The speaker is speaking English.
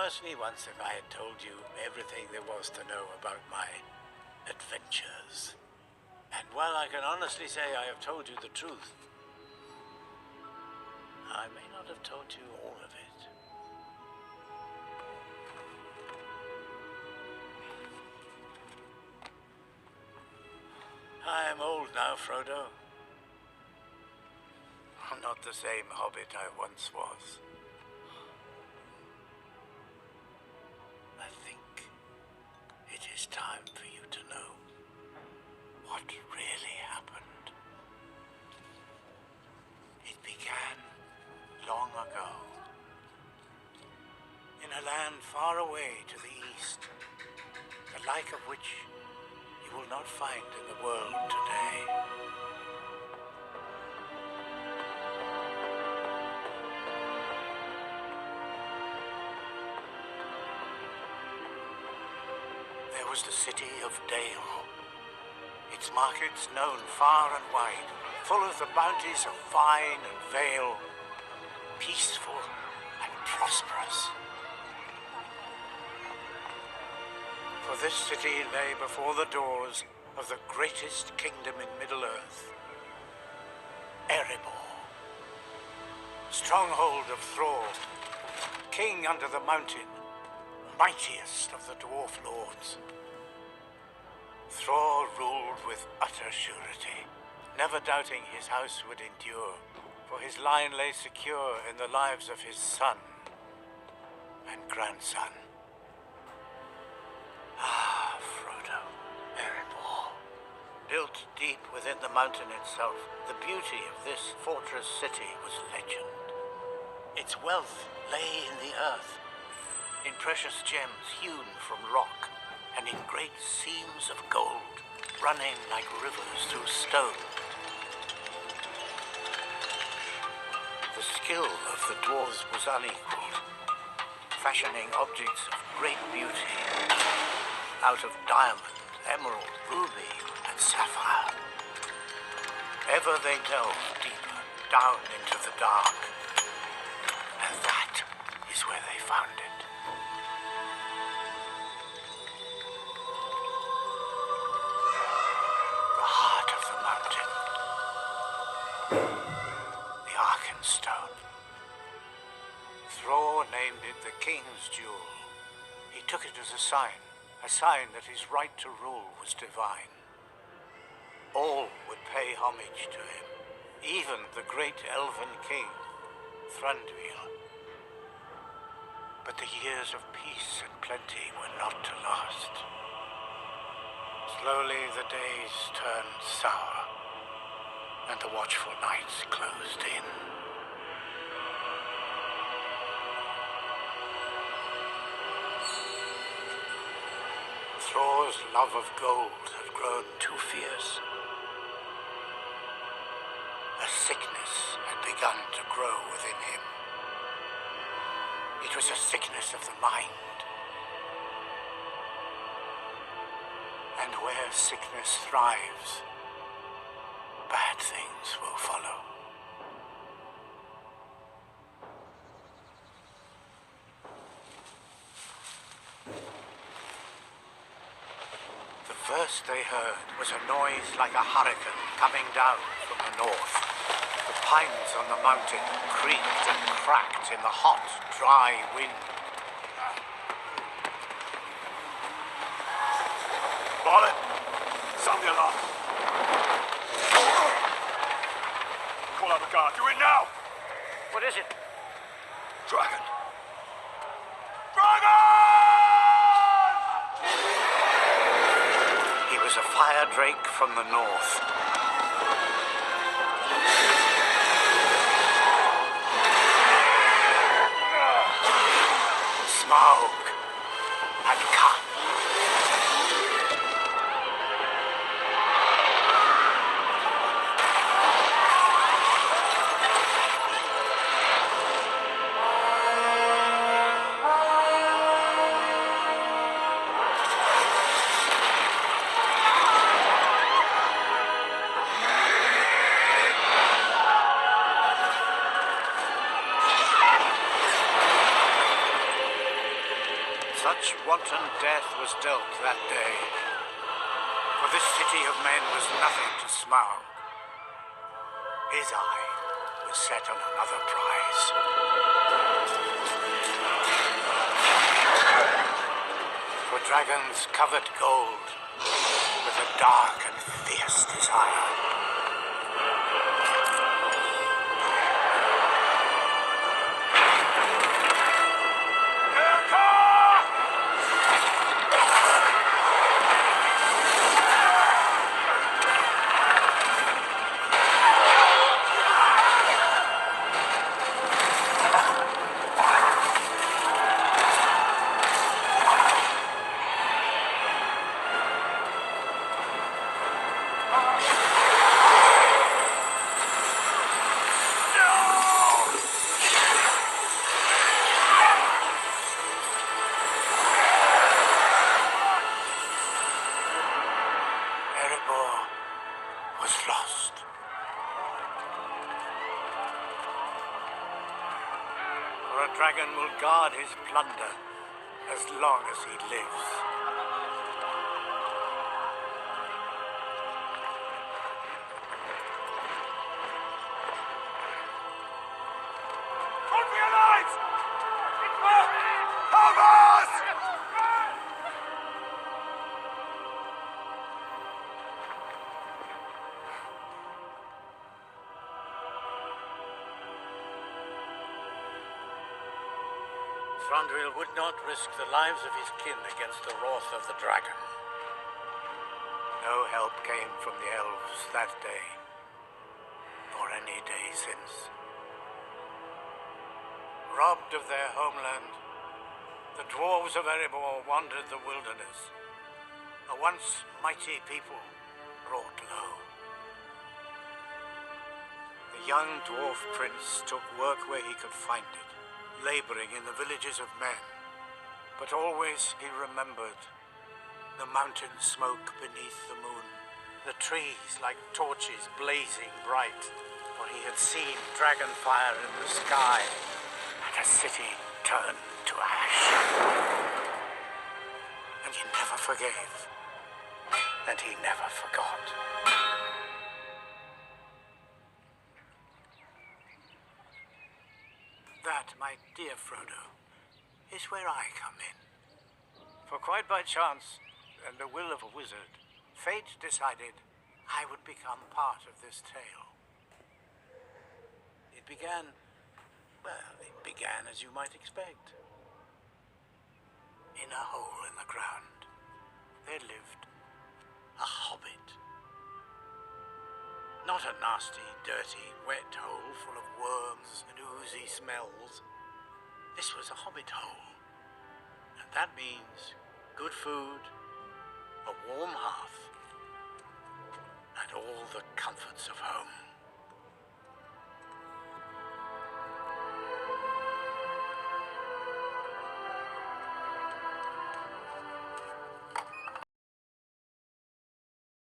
asked me once if I had told you everything there was to know about my adventures. And while I can honestly say I have told you the truth, I may not have told you all of it. I am old now, Frodo. I'm not the same Hobbit I once was. I think it is time for you to know what really happened. It began long ago, in a land far away to the east, the like of which you will not find in the world today. There was the city of Dale, its markets known far and wide, full of the bounties of vine and vale, peaceful and prosperous. For this city lay before the doors of the greatest kingdom in Middle-earth, Erebor, stronghold of Thrall, king under the mountain, mightiest of the dwarf lords. Thrall ruled with utter surety, never doubting his house would endure, for his line lay secure in the lives of his son and grandson. Ah, Frodo, Erebor. Built deep within the mountain itself, the beauty of this fortress city was legend. Its wealth lay in the earth, in precious gems hewn from rock, and in great seams of gold, running like rivers through stone. The skill of the dwarves was unequaled, fashioning objects of great beauty out of diamond, emerald, ruby, and sapphire. Ever they delved deeper, down into the dark, and that is where they found it. The heart of the mountain. The Arkenstone. Thrall named it the King's Jewel. He took it as a sign that his right to rule was divine. All would pay homage to him, even the great elven king, Thranduil. But the years of peace and plenty were not to last. Slowly the days turned sour, and the watchful nights closed in. Thrall's love of gold had grown too fierce. A sickness had begun to grow within him. It was a sickness of the mind. And where sickness thrives, bad things will follow. The first they heard was a noise like a hurricane coming down from the north. The pines on the mountain creaked and cracked in the hot, dry wind. Violet, sound the alarm. Call out the guard. Do it now! What is it? Dragon! Dragon! He was a fire drake from the north. Smoke and cut. much wanton death was dealt that day, for this city of men was nothing to Smaug. His eye was set on another prize. For dragons covered gold with a dark and fierce desire. Was lost. For a dragon will guard his plunder as long as he lives. Run for your lives! Help us! Thranduil would not risk the lives of his kin against the wrath of the dragon. No help came from the elves that day, nor any day since. Robbed of their homeland, the dwarves of Erebor wandered the wilderness, a once mighty people brought low. The young dwarf prince took work where he could find it, laboring in the villages of men, but always he remembered the mountain smoke beneath the moon, the trees like torches blazing bright, for he had seen dragon fire in the sky and a city turned to ash. And he never forgave, and he never forgot. That, my dear Frodo, is where I come in. For quite by chance, and the will of a wizard, fate decided I would become part of this tale. It began as you might expect. In a hole in the ground, there lived a hobbit. Not a nasty, dirty, wet hole full of worms and oozy smells. This was a hobbit hole. And that means good food, a warm hearth, and all the comforts of home.